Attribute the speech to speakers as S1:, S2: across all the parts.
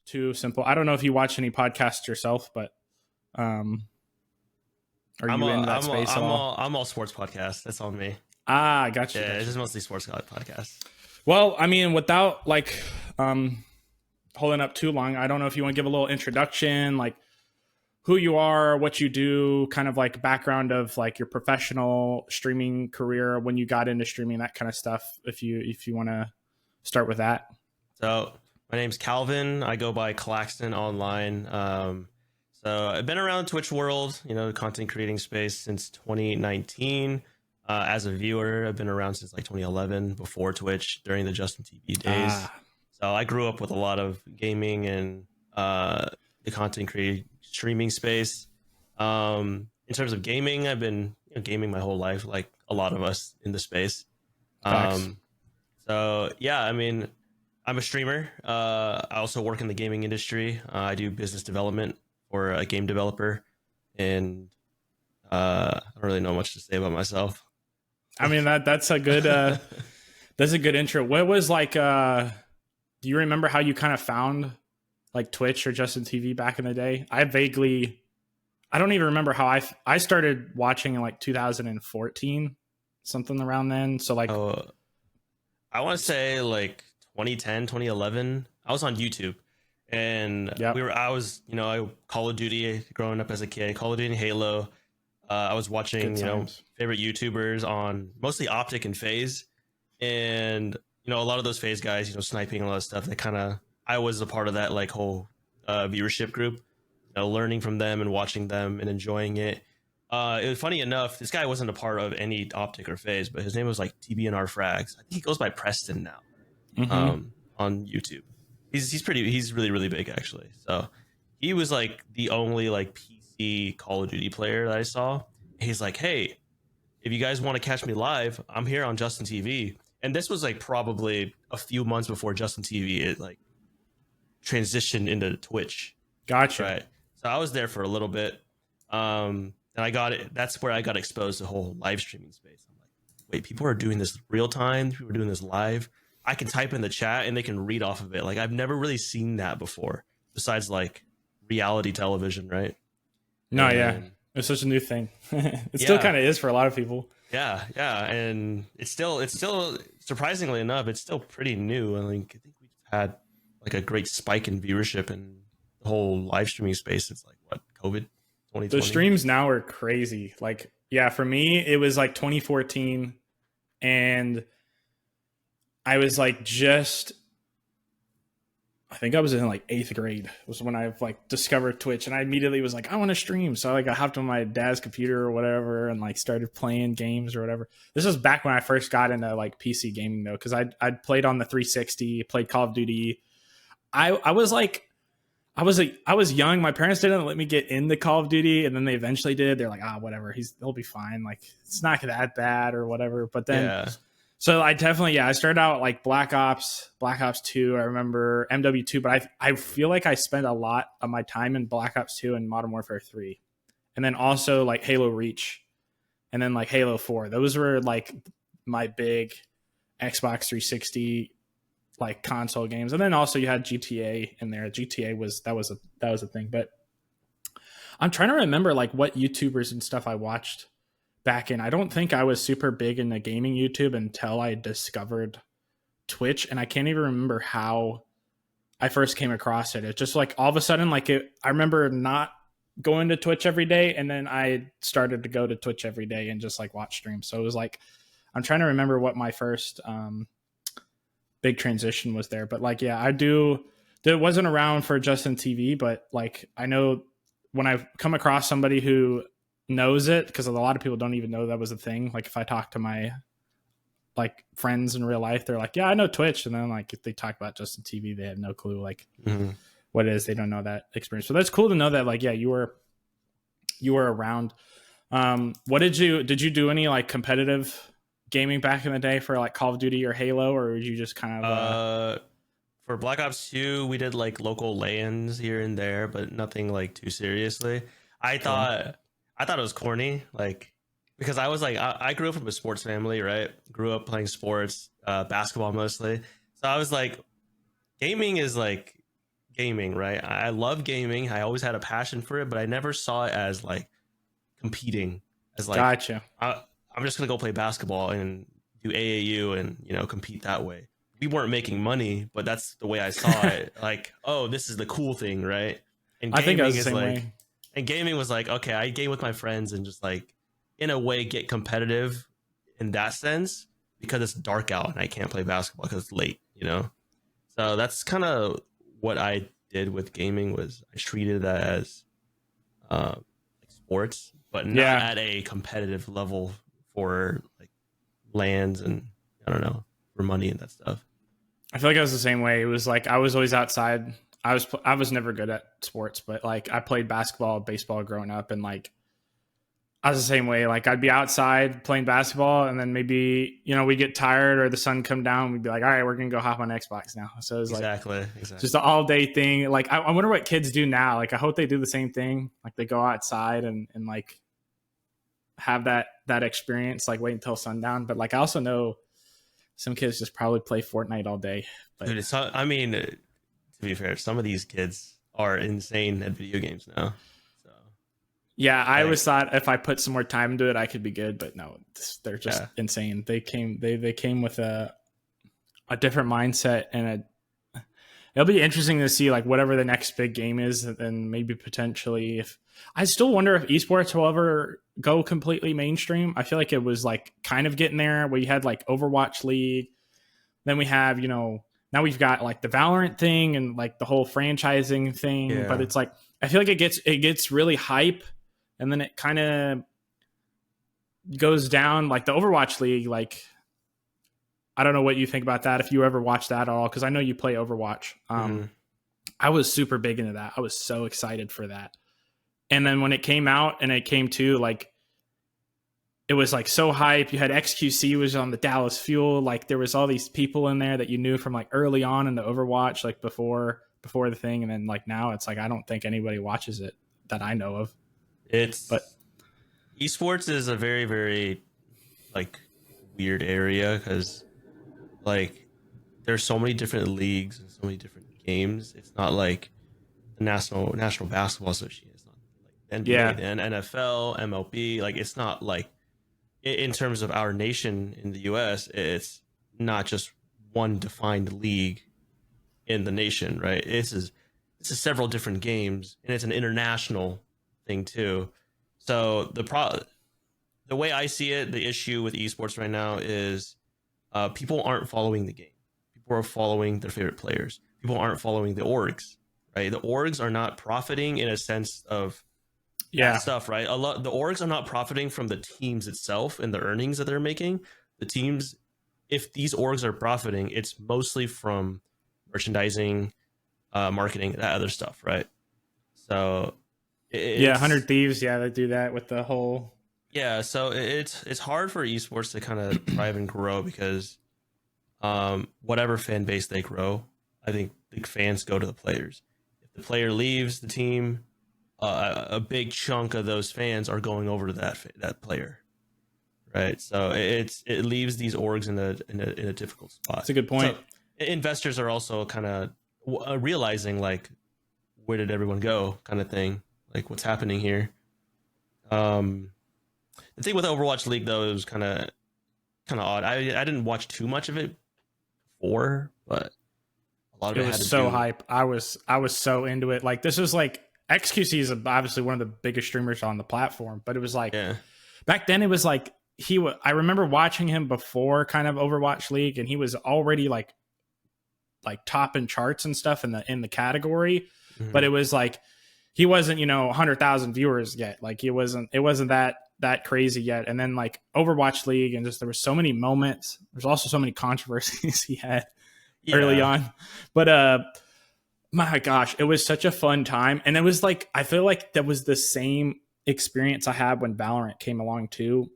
S1: too simple. I don't know if you watch any podcasts yourself, but are you in that space at all?
S2: I'm all sports podcasts. That's on me.
S1: Gotcha.
S2: Yeah,
S1: Gotcha.
S2: it's just mostly sports podcasts.
S1: Well, I mean, without like holding up too long, I don't know if you want to give a little introduction, like who you are, what you do, kind of like background of like your professional streaming career, when you got into streaming, that kind of stuff. If you want to start with that.
S2: So my name's Calvin. I go by Klaxton online. So I've been around Twitch world, the content creating space since 2019. As a viewer, I've been around since like 2011 before Twitch during the Justin TV days. So I grew up with a lot of gaming and the content creating streaming space. In terms of gaming, I've been gaming my whole life, like a lot of us in the space. So yeah, I mean, I'm a streamer. I also work in the gaming industry. I do business development for a game developer, and I don't really know much to say about myself.
S1: I mean, that's a good that's a good intro. What was like do you remember how you kind of found like Twitch or Justin TV back in the day? I don't even remember how I started watching in like 2014, something around then. So like
S2: I want to say like 2010, 2011. I was on YouTube, and I was Call of Duty growing up as a kid, Call of Duty, Halo. I was watching favorite YouTubers on mostly Optic and FaZe, and a lot of those FaZe guys, sniping a lot of stuff. I was a part of that like whole viewership group, learning from them and watching them and enjoying it. It was funny enough, this guy wasn't a part of any Optic or FaZe, but his name was like TBNR Frags. I think he goes by Preston now on YouTube. He's really, really big actually. So he was like the only like PC Call of Duty player that I saw. He's like, hey, if you guys want to catch me live, I'm here on Justin TV. And this was like probably a few months before Justin TV it like transitioned into Twitch.
S1: Gotcha.
S2: Right. So I was there for a little bit. And I got it. That's where I got exposed to the whole live streaming space. I'm like, wait, people are doing this real time. People are doing this live. I can type in the chat and they can read off of it. Like I've never really seen that before, besides like reality television, right?
S1: No, yeah, it's such a new thing. It still kind of is for a lot of people.
S2: Yeah, and it's still surprisingly enough, it's still pretty new. I think we've had like a great spike in viewership in the whole live streaming space. It's like what, COVID 2020.
S1: The streams now are crazy. Like, yeah, for me it was like 2014, and I was like I think I was in like 8th grade was when I like discovered Twitch, and I immediately was like, I want to stream. So like I hopped on my dad's computer or whatever and like started playing games or whatever. This was back when I first got into like PC gaming though, because I'd played on the 360, played Call of Duty. I was young. My parents didn't let me get into Call of Duty, and then they eventually did. They're like, whatever, he'll be fine. Like it's not that bad or whatever. But then so I definitely, I started out like Black Ops 2. I remember MW2, but I feel like I spent a lot of my time in Black Ops 2 and Modern Warfare 3. And then also like Halo Reach and then like Halo 4. Those were like my big Xbox 360 like console games. And then also you had GTA in there. GTA was a thing. But I'm trying to remember like what YouTubers and stuff I watched back in. I don't think I was super big in the gaming YouTube until I discovered Twitch, and I can't even remember how I first came across it. It's just like all of a sudden, like I remember not going to Twitch every day, and then I started to go to Twitch every day and just like watch streams. So it was like I'm trying to remember what my first big transition was there. But like, yeah, it wasn't around for Justin TV, but like I know when I've come across somebody who knows it, because a lot of people don't even know that was a thing. Like if I talk to my like friends in real life, they're like, yeah, I know Twitch. And then like if they talk about Justin TV, they have no clue like what it is. They don't know that experience. So that's cool to know that like, yeah, you were around. What did you do any like competitive gaming back in the day for like Call of Duty or Halo, or were you just kind of
S2: for Black Ops 2 we did like local LANs here and there, but nothing like too seriously. I thought it was corny, like, because I was like, I grew up from a sports family, right? Grew up playing sports, basketball mostly. So I was like, gaming gaming, right? I love gaming. I always had a passion for it, but I never saw it as like competing, as like
S1: Gotcha.
S2: I'm just gonna go play basketball and do AAU and compete that way. We weren't making money, but that's the way I saw it. Like, oh, this is the cool thing, right? And
S1: I think I
S2: gaming
S1: was the
S2: is
S1: same
S2: like,
S1: way.
S2: and gaming was like, okay, I game with my friends and just like, in a way, get competitive in that sense because it's dark out and I can't play basketball because it's late, So that's kind of what I did with gaming. Was I treated that as like sports, but not at a competitive level for like lands and I don't know, for money and that stuff.
S1: I feel like I was the same way. It was like I was always outside. I was never good at sports, but like I played basketball, baseball growing up, and like I was the same way. Like I'd be outside playing basketball, and then maybe we get tired or the sun come down. We'd be like, all right, we're gonna go hop on Xbox now. So it was
S2: exactly
S1: just an all day thing. Like I wonder what kids do now. Like I hope they do the same thing. Like they go outside and like have that experience. Like wait until sundown. But like I also know some kids just probably play Fortnite all day. But
S2: dude, I mean, to be fair, some of these kids are insane at video games now. So
S1: yeah, I always thought if I put some more time into it, I could be good. But no, they're just insane. They came with a different mindset, and it'll be interesting to see like whatever the next big game is, and maybe potentially if I still wonder if esports will ever go completely mainstream. I feel like it was like kind of getting there. We had like Overwatch League, then we have now we've got like the Valorant thing and like the whole franchising thing. Yeah. But it's like I feel like it gets really hype, and then it kind of goes down. Like the Overwatch League, like I don't know what you think about that, if you ever watched that at all, because I know you play Overwatch. I was super big into that. I was so excited for that. And then when it came out and it came to like, it was like so hype. You had XQC was on the Dallas Fuel. Like there was all these people in there that you knew from like early on in the Overwatch, like before the thing. And then like now it's like, I don't think anybody watches it that I know of. But
S2: esports is a very, very like weird area because like there's so many different leagues and so many different games. It's not like the National Basketball Association. It's not like NBA and NFL, MLB. Like it's not like in terms of our nation in the US, it's not just one defined league in the nation, right? This is several different games, and it's an international thing too. So the way I see it, the issue with esports right now is people aren't following the game. People are following their favorite players. People aren't following the orgs, right? The orgs are not profiting in a sense of that stuff, right? The orgs are not profiting from the teams itself and the earnings that they're making. The teams, if these orgs are profiting, it's mostly from merchandising, marketing, that other stuff, right? So
S1: 100 Thieves, they do that with the whole.
S2: Yeah, so it's hard for esports to kind of thrive and grow because whatever fan base they grow, I think the fans go to the players. If the player leaves the team, a big chunk of those fans are going over to that player, right? So it leaves these orgs in a difficult spot.
S1: That's a good point.
S2: So investors are also kind of realizing like, where did everyone go, kind of thing, like what's happening here. The thing with Overwatch League though, it was kind of odd. I didn't watch too much of it before, but a lot of it was
S1: so hype. I was so into it. Like this was like XQC is obviously one of the biggest streamers on the platform, but it was like back then it was like I remember watching him before kind of Overwatch League, and he was already like topping charts and stuff in the category, but it was like he wasn't 100,000 viewers yet. Like it wasn't that crazy yet. And then like Overwatch League, and just there were so many moments. There's also so many controversies he had early on, but my gosh, it was such a fun time. And it was like, I feel like that was the same experience I had when Valorant came along too.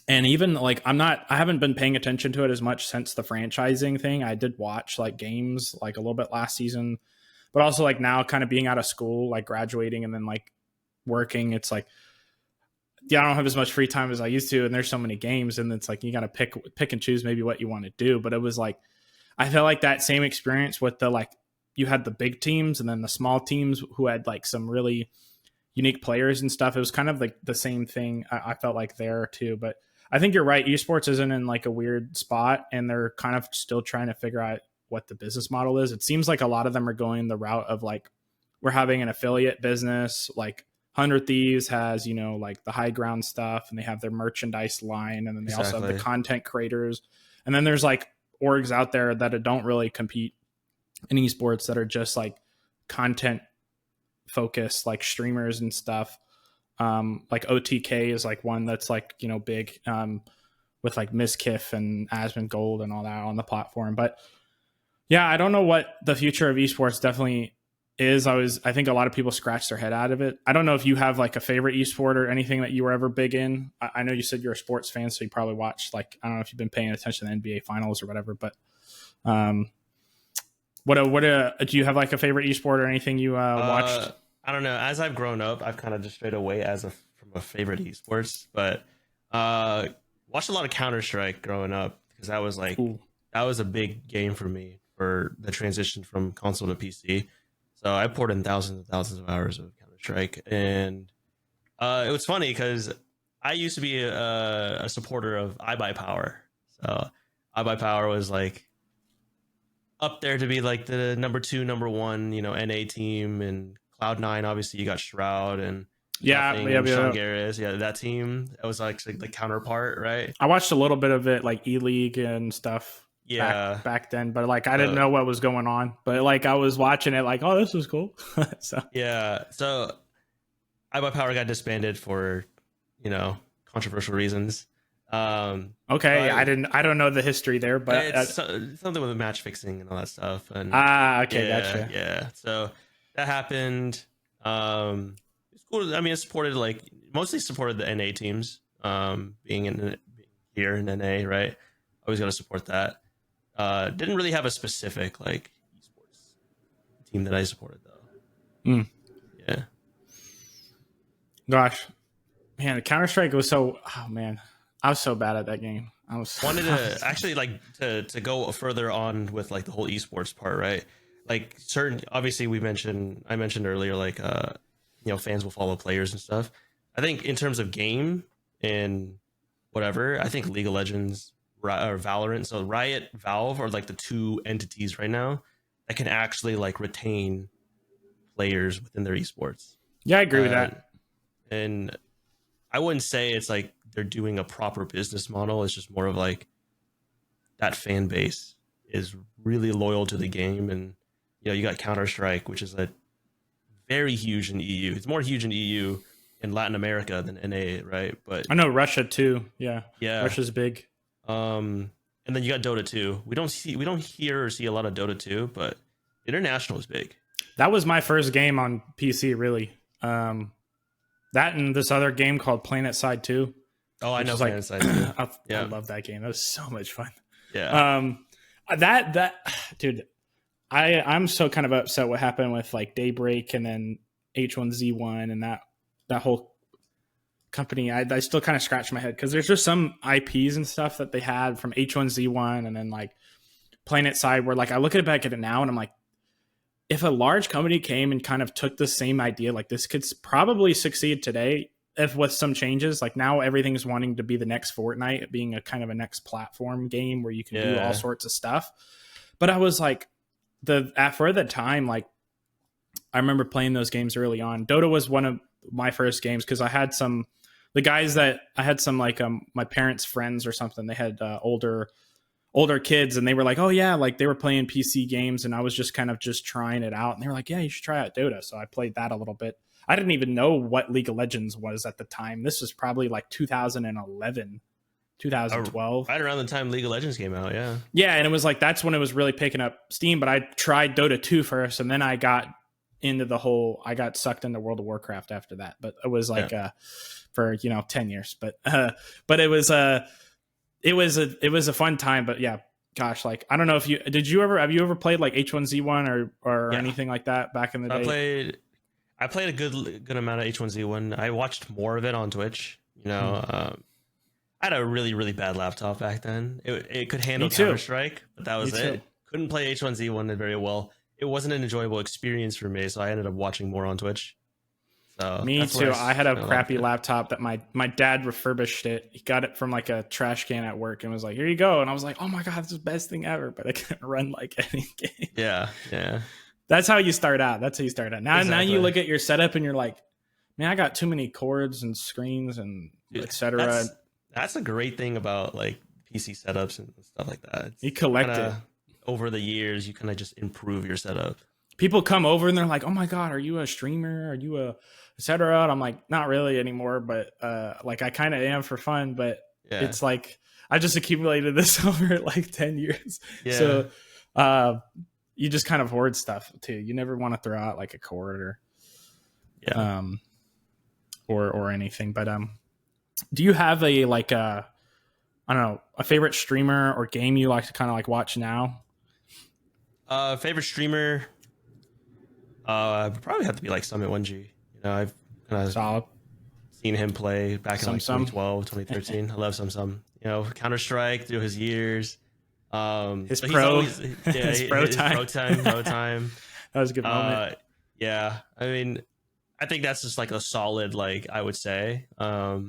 S1: And even like, I haven't been paying attention to it as much since the franchising thing. I did watch like games like a little bit last season, but also like now kind of being out of school, like graduating and then like working, it's like, I don't have as much free time as I used to. And there's so many games, and it's like, you got to pick and choose maybe what you want to do. But it was like, I felt like that same experience with the like you had the big teams and then the small teams who had like some really unique players and stuff. It was kind of like the same thing. I felt like there too, but I think you're right. Esports isn't in like a weird spot, and they're kind of still trying to figure out what the business model is. It seems like a lot of them are going the route of like, we're having an affiliate business. Like 100 Thieves has, you know, like the high ground stuff, and they have their merchandise line, and then they also have the content creators. And then there's like orgs out there that don't really compete in esports, that are just like content focused, like streamers and stuff. Like OTK is like one that's like, you know, big, with like Miskiff and Asmongold and all that on the platform. But yeah, I don't know what the future of esports definitely is. I think a lot of people scratch their head out of it. I don't know if you have like a favorite esport or anything that you were ever big in. I know you said you're a sports fan, so you probably watched, like, I don't know if you've been paying attention to the NBA finals or whatever, but do you have like a favorite esport or anything you watched?
S2: I don't know. As I've grown up, I've kind of just strayed away from a favorite esports, but watched a lot of Counter-Strike growing up, because that was like, that was a big game for me for the transition from console to PC. So I poured in thousands and thousands of hours of Counter-Strike, and it was funny because I used to be a supporter of iBUYPOWER. So iBUYPOWER was like up there to be like the number 2, number 1, you know, NA team. And Cloud9, obviously you got Shroud and Sean Garris. Yeah, that team. That was like the counterpart, right?
S1: I watched a little bit of it, like E-League and stuff.
S2: Yeah,
S1: back then, but like I didn't know what was going on. But like I was watching it, like, oh, this was cool. So
S2: yeah, so iBUYPOWER got disbanded for, you know, controversial reasons.
S1: Okay, I don't know the history there, but
S2: it's something with match fixing and all that stuff. And
S1: okay,
S2: yeah,
S1: gotcha.
S2: Yeah, so that happened. It's cool. I mean, it supported, like, mostly supported the NA teams. Being here in NA, right? Always got to support that. Didn't really have a specific like esports team that I supported though. Yeah.
S1: Gosh, man, the Counter-Strike was so. Oh man, I was so bad at that game. I
S2: wanted to actually like to go further on with like the whole esports part, right? Like obviously I mentioned earlier, like you know, fans will follow players and stuff. I think in terms of game and whatever, I think League of Legends or Valorant, so Riot, Valve are like the two entities right now that can actually like retain players within their esports.
S1: Yeah, I agree with that.
S2: And I wouldn't say it's like they're doing a proper business model. It's just more of like that fan base is really loyal to the game. And, you know, you got Counter-Strike, which is very huge in EU. It's more huge in EU in Latin America than NA, right? But
S1: I know Russia too. Yeah.
S2: Russia's
S1: big.
S2: And then you got Dota 2. We don't hear or see a lot of Dota 2, but international is big.
S1: That was my first game on PC, really. That and this other game called PlanetSide 2.
S2: Oh, I know PlanetSide 2.
S1: I love that game. That was so much fun.
S2: Yeah.
S1: That dude, I'm so kind of upset what happened with like Daybreak and then H1Z1 and that whole company. I still kind of scratch my head because there's just some IPs and stuff that they had from H1Z1 and then like PlanetSide where like I look back at it now and I'm like, if a large company came and kind of took the same idea, like this could probably succeed today if with some changes. Like now everything's wanting to be the next Fortnite, being a kind of a next platform game where you can do all sorts of stuff. But I was like, for the time, like I remember playing those games early on. Dota was one of my first games because I had my parents' friends or something. They had older kids and they were like, oh yeah, like they were playing PC games and I was just kind of just trying it out and they were like, yeah, you should try out Dota. So I played that a little bit. I didn't even know what League of Legends was at the time. This was probably like 2011, 2012.
S2: Right around the time League of Legends came out, yeah.
S1: Yeah, and it was like, that's when it was really picking up steam, but I tried Dota 2 first and then I got sucked into World of Warcraft after that. But it was like for 10 years. But it was a fun time. But yeah, gosh, like I don't know if have you ever played like H1Z1 or anything like that back in the day?
S2: I played a good amount of H1Z1. I watched more of it on Twitch. I had a really, really bad laptop back then. It could handle Counter-Strike, but that was it. Couldn't play H1Z1 very well. it wasn't an enjoyable experience for me, so I ended up watching more on Twitch. So
S1: me too. I had a crappy laptop that my dad refurbished it. He got it from like a trash can at work and was like, "Here you go." And I was like, "Oh my god, this is the best thing ever!" But I couldn't run like any game.
S2: Yeah, yeah.
S1: That's how you start out. Now,
S2: exactly.
S1: now you look at your setup and you're like, "Man, I got too many cords and screens and etc."
S2: That's a great thing about like PC setups and stuff like that.
S1: You collect it
S2: over the years. You kind of just improve your setup.
S1: People come over and they're like, "Oh my god, are you a streamer? Are you a etc." And I'm like, "Not really anymore, but like I kind of am for fun." But it's like I just accumulated this over like 10 years. Yeah. So you just kind of hoard stuff too. You never want to throw out like a cord or anything. But do you have a like I don't know, a favorite streamer or game you like to kind of like watch now?
S2: Favorite streamer. Probably have to be like Summit 1G. You know, I've kind of seen him play back in like 2012, 2013. I love some. You know, Counter-Strike through his years.
S1: His pro
S2: time.
S1: That was a good moment.
S2: Yeah, I mean, I think that's just like a solid, like I would say. I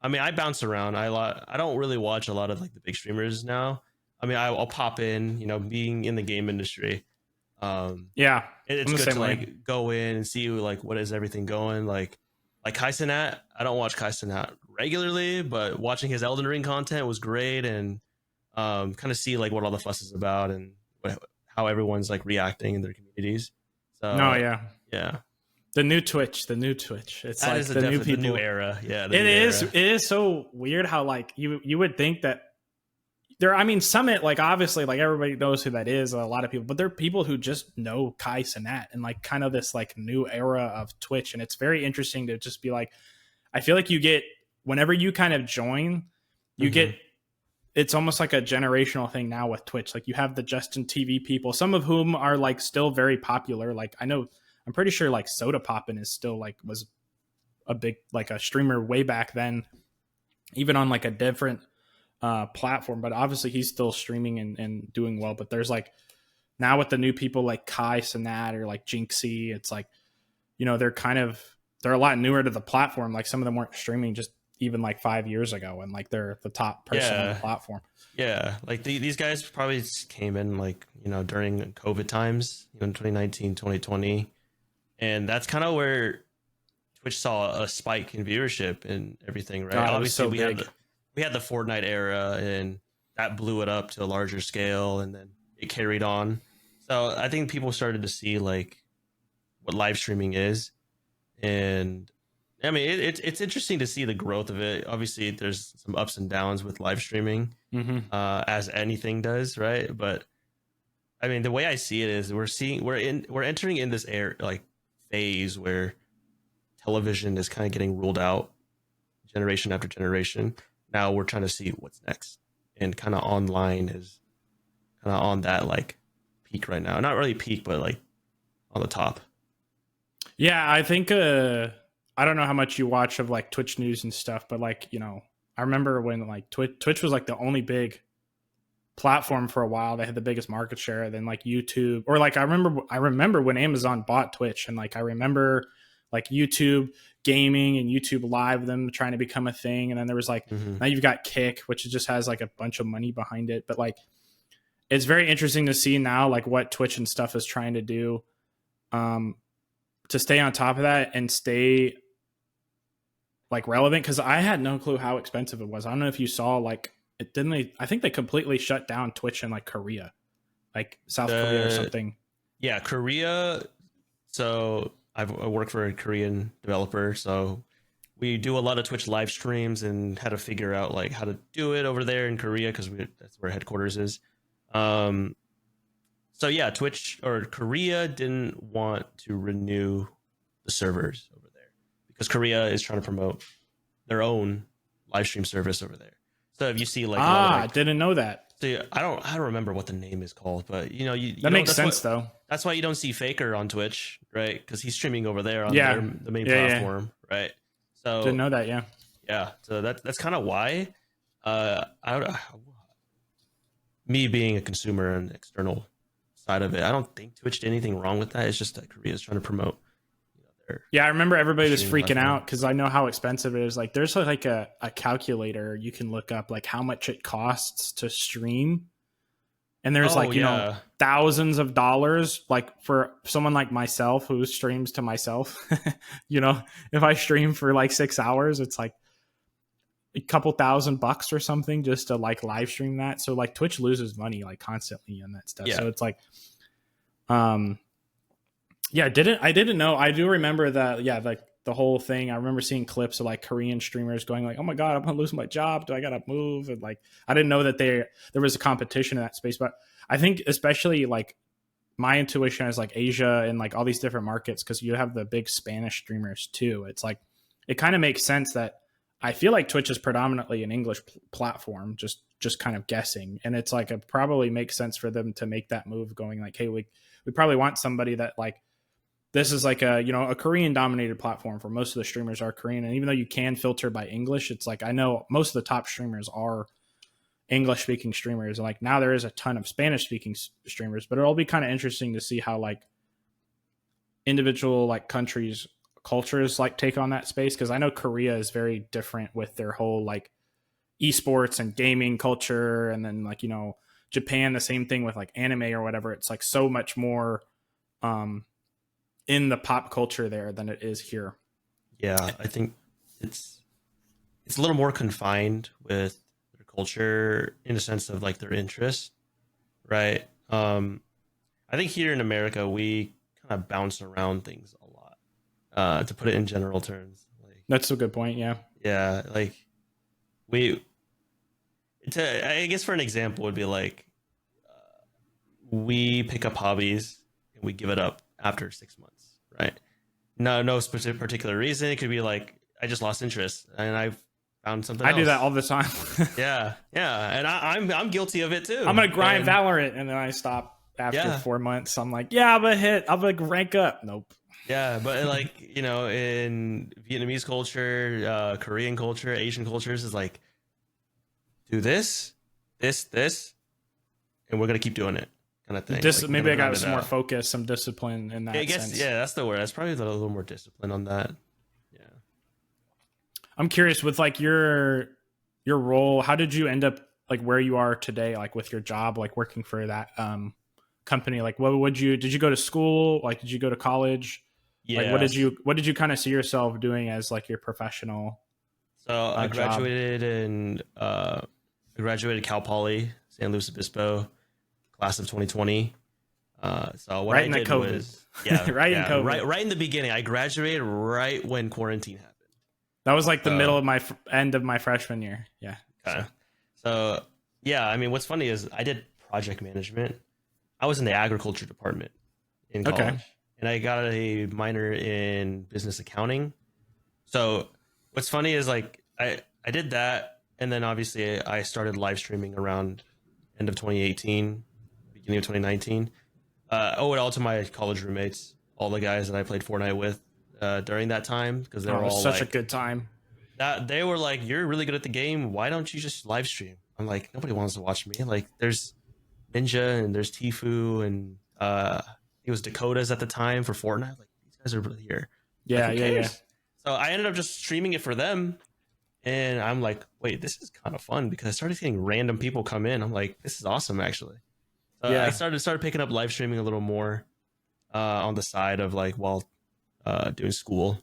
S2: mean, I bounce around. I don't really watch a lot of like the big streamers now. I mean, I'll pop in. You know, being in the game industry. It's good to like go in and see like what is everything going like Kaisenat. I don't watch Kaisenat regularly, but watching his Elden Ring content was great, and kind of see like what all the fuss is about and how everyone's like reacting in their communities. So yeah.
S1: The new Twitch. It's
S2: that
S1: like the new people,
S2: the new era. Yeah,
S1: it is. It is so weird how like you would think that. I mean, Summit, like obviously, like everybody knows who that is, a lot of people, but there are people who just know Kai Cenat and like kind of this like new era of Twitch. And it's very interesting to just be like, I feel like you get, whenever you kind of join, you get, it's almost like a generational thing now with Twitch. Like you have the Justin TV people, some of whom are like still very popular. Like I'm pretty sure like Soda Poppin' is still like, was a big, like a streamer way back then, even on like a different platform, but obviously he's still streaming and doing well. But there's like now with the new people like Kai Cenat or like Jinxie, it's like, you know, they're a lot newer to the platform. Like some of them weren't streaming just even like 5 years ago, and like they're the top person on the platform.
S2: Yeah, like these guys probably came in like, you know, during COVID times, you know, in 2019, 2020, and that's kind of where Twitch saw a spike in viewership and everything, right? Obviously, we had the Fortnite era, and that blew it up to a larger scale, and then it carried on. So I think people started to see like what live streaming is, and I mean it's interesting to see the growth of it. Obviously, there's some ups and downs with live streaming, as anything does, right? But I mean, the way I see it is we're entering in this phase where television is kind of getting ruled out generation after generation. Now we're trying to see what's next, and kind of online is kind of on that like peak right now. Not really peak, but like on the top.
S1: Yeah, I think I don't know how much you watch of like Twitch news and stuff, but like, you know, I remember when like Twitch was like the only big platform for a while. They had the biggest market share. Then like YouTube, or like I remember when Amazon bought Twitch, and like I remember like YouTube gaming and YouTube Live, them trying to become a thing. And then there was like, now you've got Kick, which just has like a bunch of money behind it. But like, it's very interesting to see now like what Twitch and stuff is trying to do to stay on top of that and stay like relevant. Cause I had no clue how expensive it was. I don't know if you saw like I think they completely shut down Twitch in like Korea, like South Korea or something.
S2: Yeah. Korea. So I work for a Korean developer, so we do a lot of Twitch live streams and how to figure out like how to do it over there in Korea, because that's where headquarters is. So yeah, Twitch or Korea didn't want to renew the servers over there because Korea is trying to promote their own live stream service over there. So if you see like
S1: I didn't know that.
S2: So I don't remember what the name is called, but you know,
S1: that makes sense though.
S2: That's why you don't see Faker on Twitch, right? Because he's streaming over there on the main platform, right? So
S1: didn't know that,
S2: yeah. So that's kind of why. Me being a consumer and external side of it. I don't think Twitch did anything wrong with that. It's just that Korea is trying to promote.
S1: Yeah, I remember everybody was freaking out because I know how expensive it is. Like, there's like a calculator you can look up like how much it costs to stream, and there's you know, thousands of dollars. Like for someone like myself who streams to myself, you know, if I stream for like 6 hours, it's like a couple $1,000 or something just to like live stream that. So like Twitch loses money like constantly on that stuff. So it's like, yeah, I didn't know. I do remember that. Yeah, like the whole thing. I remember seeing clips of like Korean streamers going like, "Oh my god, I'm gonna lose my job. Do I gotta move?" And like, I didn't know that there was a competition in that space. But I think especially like my intuition is like Asia and like all these different markets, because you have the big Spanish streamers too. It's like it kind of makes sense that I feel like Twitch is predominantly an English platform. Just kind of guessing, and it's like it probably makes sense for them to make that move, going like, "Hey, we probably want somebody that like." This is like a, you know, a Korean dominated platform for most of the streamers are Korean. And even though you can filter by English, it's like, I know most of the top streamers are English speaking streamers. And like now there is a ton of Spanish speaking streamers, but it'll be kind of interesting to see how like individual like countries cultures like take on that space. Cause I know Korea is very different with their whole like esports and gaming culture. And then like, you know, Japan, the same thing with like anime or whatever. It's like so much more, in the pop culture there than it is here.
S2: Yeah, I think it's a little more confined with their culture in the sense of like their interests, right? I think here in America we kind of bounce around things a lot. To put it in general terms, like
S1: that's a good point.
S2: Yeah, like I guess for an example would be like we pick up hobbies and we give it up after 6 months, right? No specific particular reason. It could be like I just lost interest and I found something else.
S1: I do that all the time.
S2: yeah, and I'm guilty of it too.
S1: I'm gonna grind Valorant and then I stop after 4 months. I'm like, yeah, I'm gonna rank up. Nope.
S2: Yeah, but like, you know, in Vietnamese culture, Korean culture, Asian cultures is like, do this, and we're gonna keep doing it. Kind of thing. Like,
S1: maybe I got some more focus, some discipline in that sense.
S2: Yeah, that's the word. That's probably a little more discipline on that. Yeah.
S1: I'm curious with like your role. How did you end up like where you are today? Like with your job, like working for that company. Like, did you go to school? Like, did you go to college?
S2: Yeah.
S1: Like, what did you kind of see yourself doing as like your professional?
S2: So I graduated I graduated Cal Poly, San Luis Obispo, class of 2020. So what I did was in COVID. Right in the beginning. I graduated right when quarantine happened.
S1: That was like the middle of my end of my freshman year. Yeah.
S2: Okay. So yeah, I mean, what's funny is I did project management. I was in the agriculture department in college, and I got a minor in business accounting. So what's funny is like I did that, and then obviously I started live streaming around end of 2018, beginning of 2019. Owe it all to my college roommates, all the guys that I played Fortnite with during that time, because they were all
S1: such a good time.
S2: That they were like, "You're really good at the game. Why don't you just live stream?" I'm like, nobody wants to watch me. Like, there's Ninja and there's Tfue and it was Dakotas at the time for Fortnite. Like, these guys are here.
S1: Yeah.
S2: So I ended up just streaming it for them, and I'm like, wait, this is kind of fun, because I started getting random people come in. I'm like, this is awesome, actually. So I started picking up live streaming a little more on the side of like while doing school.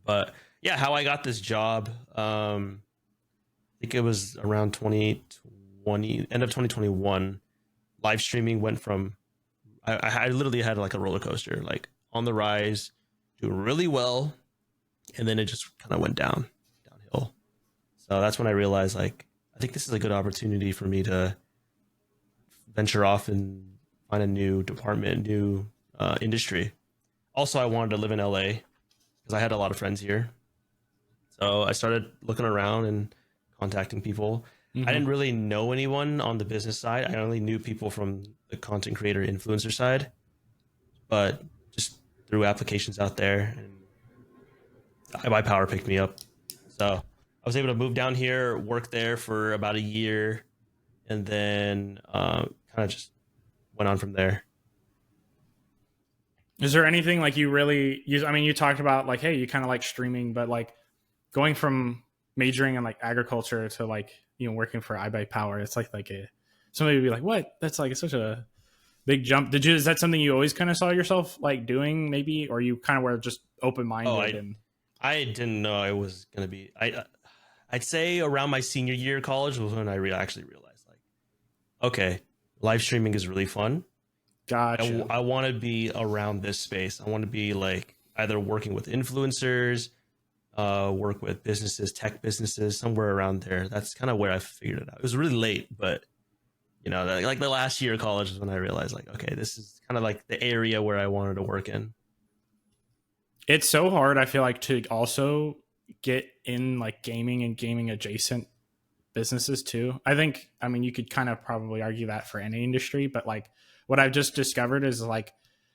S2: But yeah, how I got this job, I think it was around 2020, end of 2021. Live streaming went from I literally had like a roller coaster, like on the rise, doing really well, and then it just kind of went downhill. So that's when I realized, like, I think this is a good opportunity for me to venture off and find a new department, new industry. Also, I wanted to live in LA because I had a lot of friends here. So I started looking around and contacting people. Mm-hmm. I didn't really know anyone on the business side. I only knew people from the content creator influencer side, but just threw applications out there, and iBUYPOWER picked me up. So I was able to move down here, work there for about a year, and then kind of just went on from there.
S1: Is there anything like you really use? I mean, you talked about like, hey, you kind of like streaming, but like going from majoring in like agriculture to like, you know, working for iBUYPOWER, it's like a somebody would be like, what? That's like such a big jump. Is that something you always kind of saw yourself like doing maybe, or you kind of were just open
S2: Oh,
S1: minded? And
S2: I didn't know I was gonna be. I'd say around my senior year of college was when I actually realized, like, okay, live streaming is really fun.
S1: gotcha.
S2: I want to be around this space. I want to be like either working with influencers, work with businesses, tech businesses, somewhere around there. That's kind of where I figured it out. It was really late, but you know, like the last year of college is when I realized, like, okay, this is kind of like the area where I wanted to work in.
S1: It's so hard, I feel like, to also get in like gaming and gaming adjacent businesses too. I think, I mean, you could kind of probably argue that for any industry, but like what I've just discovered is like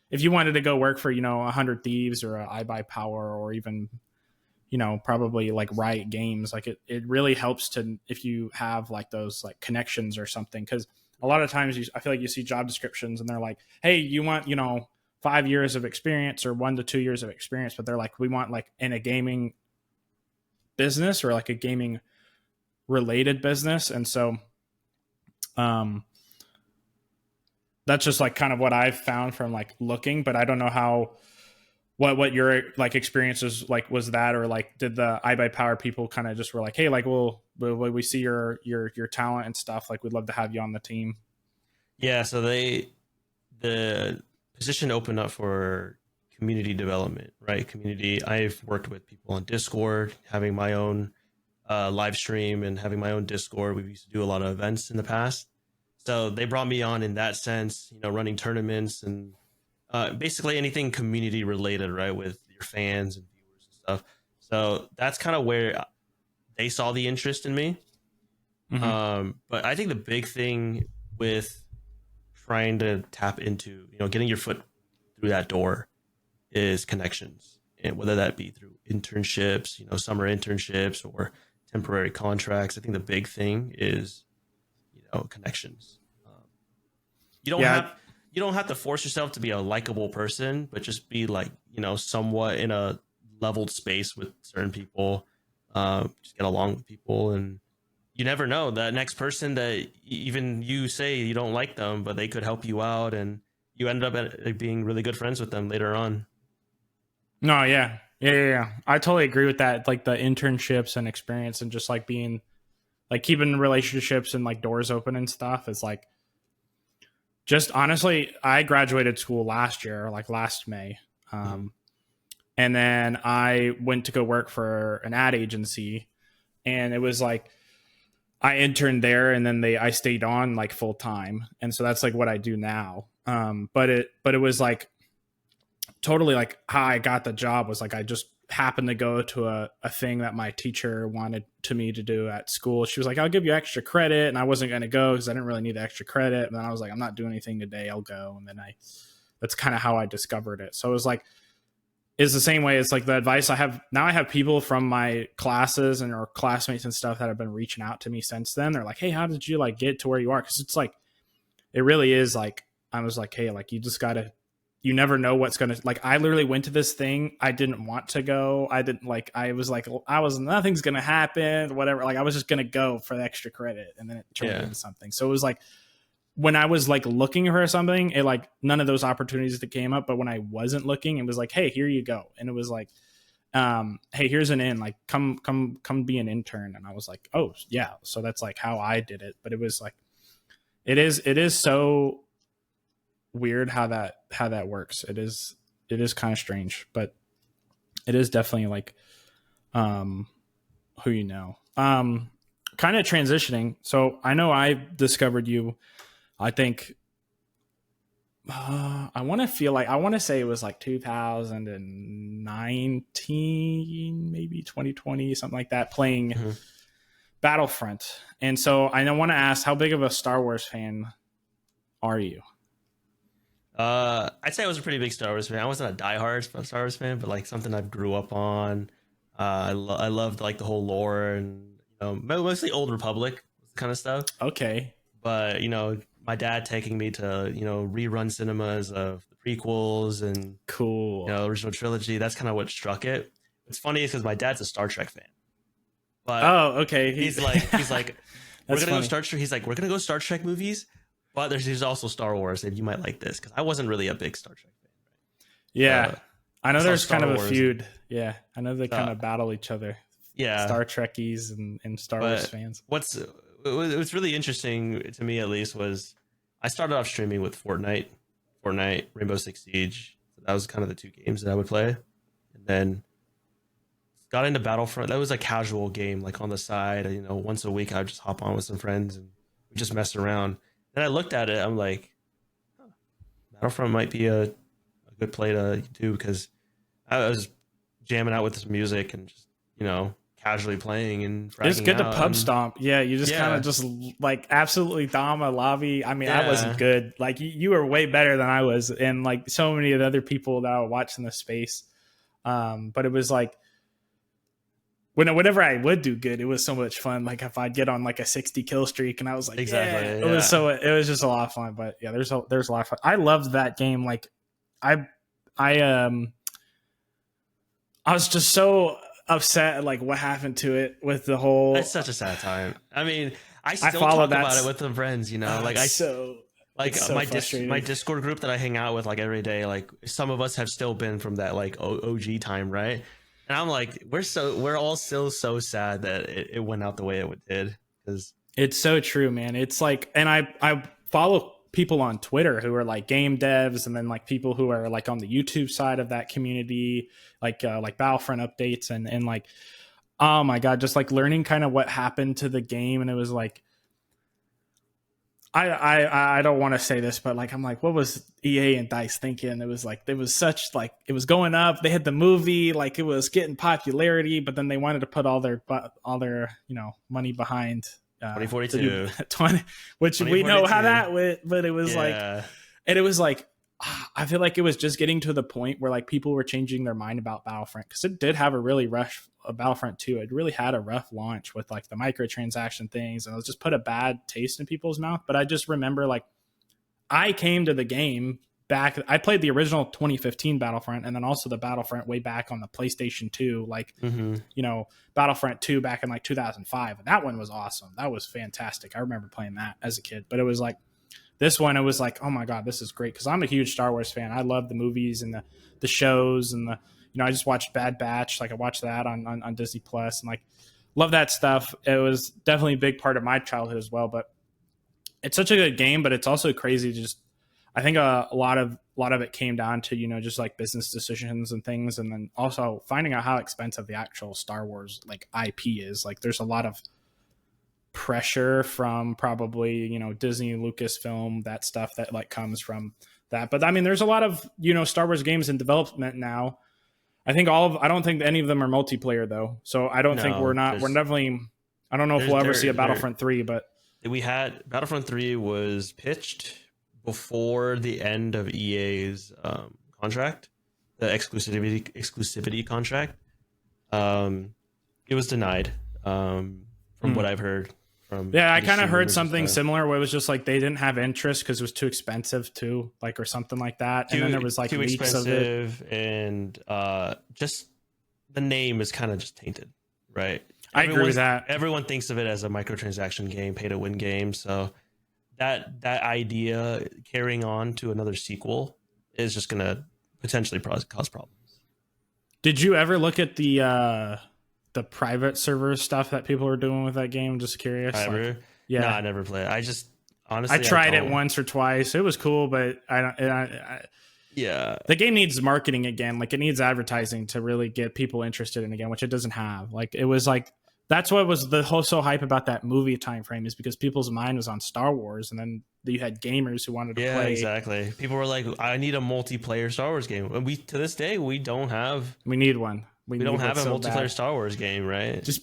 S1: if you wanted to go work for, you know, 100 Thieves or iBUYPOWER or even, you know, probably like Riot Games, like it really helps to, if you have like those like connections or something. Cause a lot of times I feel like you see job descriptions and they're like, hey, you want, you know, 5 years of experience or 1 to 2 years of experience, but they're like, we want like in a gaming business or like a gaming related business. And so um that's just like kind of what I've found from like looking, but I don't know how what your like experiences like was that, or like did the iBUYPOWER people kind of just were like, hey, like we see your talent and stuff, like we'd love to have you on the team.
S2: Yeah, so the position opened up for community development, right? Community. I've worked with people on Discord, having my own live stream and having my own Discord. We used to do a lot of events in the past. So they brought me on in that sense, you know, running tournaments and basically anything community related, right? With your fans and viewers and stuff. So that's kind of where they saw the interest in me.
S1: Mm-hmm.
S2: But I think the big thing with trying to tap into, you know, getting your foot through that door is connections, and whether that be through internships, you know, summer internships or temporary contracts. I think the big thing is, you know, connections. You don't
S1: Yeah.
S2: have you don't have to force yourself to be a likable person, but just be like, you know, somewhat in a leveled space with certain people. Just get along with people, and you never know that next person that even you say you don't like them, but they could help you out, and you end up being really good friends with them later on.
S1: No, yeah. I totally agree with that. Like the internships and experience and just like being like keeping relationships and like doors open and stuff is like just honestly, I graduated school last year, like last May. And then I went to go work for an ad agency, and it was like I interned there and then I stayed on like full time. And so that's like what I do now. But it was like totally like how I got the job was like I just happened to go to a thing that my teacher wanted to me to do at school. She was like, I'll give you extra credit, and I wasn't going to go because I didn't really need the extra credit. And then I was like, I'm not doing anything today, I'll go. And then that's kind of how I discovered it. So it was like it's the same way. It's like the advice I have now. I have people from my classes and or classmates and stuff that have been reaching out to me since then. They're like, hey, how did you like get to where you are? Because it's like it really is like I was like, hey, like you just gotta, you never know what's gonna, like I literally went to this thing I didn't want to go. I didn't like, I was like, nothing's gonna happen, whatever. Like I was just gonna go for the extra credit, and then it turned into something. So it was like when I was like looking for something, it like none of those opportunities that came up. But when I wasn't looking, it was like, hey, here you go. And it was like, hey, here's an in, like come be an intern. And I was like, oh yeah. So that's like how I did it. But it was like it is so weird how that works. It is kind of strange, but it is definitely like who you know. Kind of transitioning. So I know I discovered you, I think I want to say it was like 2019, maybe 2020, something like that, playing Battlefront. And so I want to ask, how big of a Star Wars fan are you?
S2: I'd say I was a pretty big Star Wars fan. I wasn't a diehard Star Wars fan, but like something I grew up on. I loved like the whole lore and, you know, mostly Old Republic kind of stuff.
S1: Okay.
S2: But, you know, my dad taking me to, you know, rerun cinemas of the prequels and
S1: Cool.
S2: original trilogy. That's kind of what struck it. It's funny because my dad's a Star Trek fan, but
S1: okay.
S2: He's like we're gonna
S1: funny.
S2: go Star Trek. He's like, we're gonna go Star Trek movies, but there's also Star Wars, and you might like this because I wasn't really a big Star Trek fan.
S1: Yeah, I know there's kind of a feud. Yeah, I know they kind of battle each other.
S2: Yeah,
S1: Star Trekkies and Star Wars fans.
S2: What's really interesting to me, at least, was I started off streaming with Fortnite, Rainbow Six Siege. So that was kind of the two games that I would play, and then got into Battlefront. That was a casual game, like on the side. Once a week I would just hop on with some friends and we just mess around. Then I looked at it. I'm like, Battlefront might be a good play to do because I was jamming out with some music and just casually playing and
S1: it's good to pub stomp. Yeah, you just kind of just like absolutely dom a lobby. I mean, I wasn't good. Like you were way better than I was, and like so many of the other people that I would watch in the space. But it was like whenever I would do good, it was so much fun. Like if I'd get on like a 60 kill streak, and I was like,
S2: exactly,
S1: it was just a lot of fun. But yeah, there's a lot of fun. I loved that game. Like I was just so upset at like what happened to it with the whole.
S2: It's such a sad time. I mean, I still talk about it with some friends. My Discord group that I hang out with like every day. Like some of us have still been from that like OG time, right? And I'm like, we're all still so sad that it went out the way it did, because
S1: it's so true, man. It's like, and I follow people on Twitter who are like game devs, and then like people who are like on the YouTube side of that community, like Battlefront updates and like, oh my God, just like learning kind of what happened to the game. And it was like, I don't want to say this, but like I'm like, what was EA and DICE thinking? It was like it was going up. They had the movie, like it was getting popularity, but then they wanted to put all their money behind
S2: 2042,
S1: which we know how that went. But it was I feel like it was just getting to the point where like people were changing their mind about Battlefront, because it did have a really rough Battlefront 2. It really had a rough launch with like the microtransaction things, and it was just put a bad taste in people's mouth. But I just remember like I came to the game back. I played the original 2015 Battlefront, and then also the Battlefront way back on the PlayStation 2, like Battlefront 2 back in like 2005. And that one was awesome. That was fantastic. I remember playing that as a kid. But it was like this one, it was like, oh my God, this is great, because I'm a huge Star Wars fan. I love the movies and the shows, and I just watched Bad Batch. Like I watched that on Disney Plus, and like love that stuff. It was definitely a big part of my childhood as well. But it's such a good game, but it's also crazy. Just I think a lot of it came down to just like business decisions and things, and then also finding out how expensive the actual Star Wars like IP is. Like there's a lot of pressure from probably Disney, Lucasfilm, that stuff that like comes from that. But I mean, there's a lot of Star Wars games in development now. I don't think any of them are multiplayer though, so I don't think we're definitely, I don't know if we'll ever see a Battlefront 3, but
S2: we had Battlefront 3 was pitched before the end of EA's contract, the exclusivity contract. It was denied from what I've heard.
S1: I kind of heard something similar where it was just like they didn't have interest because it was too expensive too, like, or something like that. And then there was like
S2: too
S1: leaks
S2: expensive,
S1: of it,
S2: and just the name is kind of just tainted, right?
S1: I agree with that.
S2: Everyone thinks of it as a microtransaction game, pay to win game. So that idea carrying on to another sequel is just going to potentially cause problems.
S1: Did you ever look at the private server stuff that people were doing with that game? Just curious.
S2: No, I never played. I just honestly,
S1: I tried it once or twice. It was cool, but the game needs marketing again. Like it needs advertising to really get people interested in again, which it doesn't have. Like it was like, that's what was the whole so hype about that movie time frame, is because people's mind was on Star Wars, and then you had gamers who wanted to play.
S2: Yeah, exactly. People were like, I need a multiplayer Star Wars game. And to this day, we don't have.
S1: We need one.
S2: We don't have a multiplayer Star Wars game, right?
S1: Just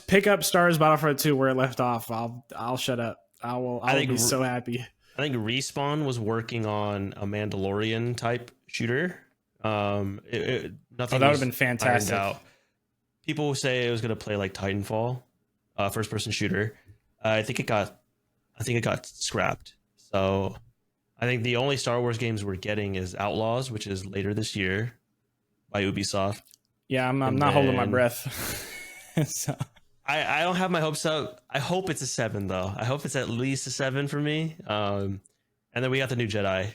S1: pick up Star Wars Battlefront 2 where it left off. I'll shut up. I'll be so happy.
S2: I think Respawn was working on a Mandalorian type shooter. Nothing.
S1: That would have been fantastic.
S2: People say it was going to play like Titanfall, first person shooter. I think it got scrapped. So I think the only Star Wars games we're getting is Outlaws, which is later this year by Ubisoft.
S1: Yeah, I'm not holding my breath. So.
S2: I don't have my hopes up. I hope it's a 7 though. I hope it's at least a 7 for me. And then we got the new Jedi,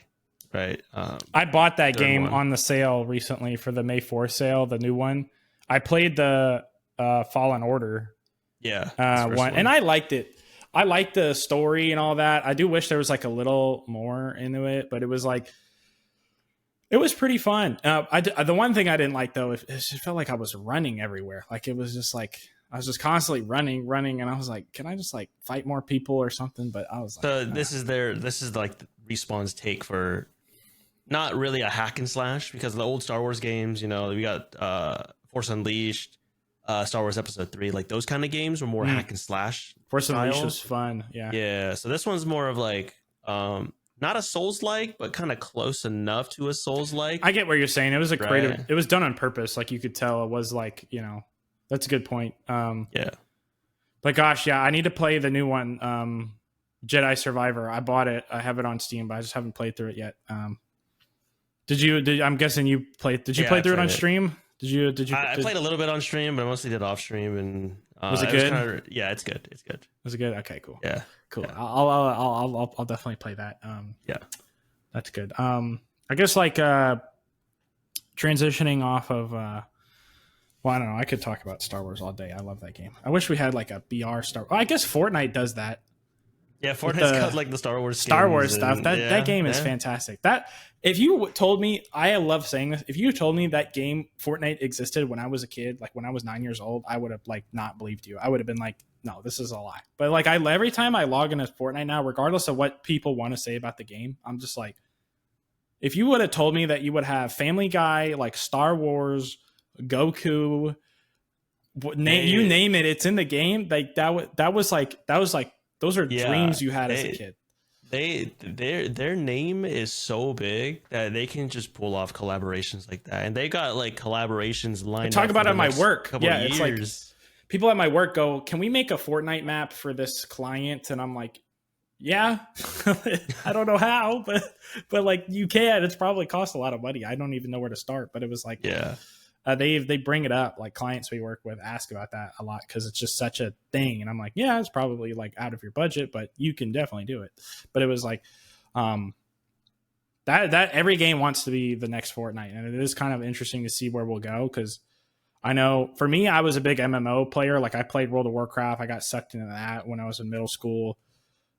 S2: right?
S1: I bought that game
S2: one
S1: on the sale recently for the May 4th sale, the new one. I played the Fallen Order, one, and I liked it. I liked the story and all that. I do wish there was like a little more into it, but it was like, it was pretty fun. The one thing I didn't like though, it just felt like I was running everywhere. Like it was just like I was just constantly running, and I was like, can I just like fight more people or something? But I was like,
S2: so this is like Respawn's take for not really a hack and slash, because the old Star Wars games, you know, we got Force Unleashed, Star Wars Episode 3, like those kind of games were more hack and slash.
S1: Force Unleashed was fun,
S2: yeah. So this one's more of like not a Souls-like, but kind of close enough to a Souls-like.
S1: I get what you're saying. It was a creative. It was done on purpose. Like you could tell it was like, you know, that's a good point.
S2: Yeah.
S1: But gosh, yeah, I need to play the new one, Jedi Survivor. I bought it. I have it on Steam, but I just haven't played through it yet. I'm guessing you played. Did you play through it on stream? I
S2: played a little bit on stream, but I mostly did off stream. And
S1: was it good?
S2: Yeah, it's good. It's good.
S1: Was it good? Okay, cool.
S2: Yeah,
S1: cool.
S2: Yeah.
S1: I'll definitely play that.
S2: Yeah,
S1: that's good. I guess like transitioning off of. Well, I don't know. I could talk about Star Wars all day. I love that game. I wish we had like a BR Star. I guess Fortnite does that.
S2: Yeah, Fortnite's got like the Star Wars
S1: stuff. That game is fantastic. That if you told me, I love saying this. If you told me that game Fortnite existed when I was a kid, like when I was 9 years old, I would have like not believed you. I would have been like, no, this is a lie. But like every time I log into Fortnite now, regardless of what people want to say about the game, I'm just like, if you would have told me that you would have Family Guy, like Star Wars, Goku, you name it, it's in the game. Like that was like those are dreams you had as a kid.
S2: Their name is so big that they can just pull off collaborations like that, and they got like collaborations lined up.
S1: Talk about it at my work. Yeah,
S2: it's
S1: like people at my work go, "Can we make a Fortnite map for this client?" And I'm like, "Yeah, I don't know how, but like you can. It's probably cost a lot of money. I don't even know where to start." But it was like, they bring it up, like clients we work with ask about that a lot because it's just such a thing, and I'm like, yeah, it's probably like out of your budget, but you can definitely do it. But it was like that every game wants to be the next Fortnite, and it is kind of interesting to see where we'll go, because I know for me, I was a big MMO player. Like I played World of Warcraft. I got sucked into that when I was in middle school.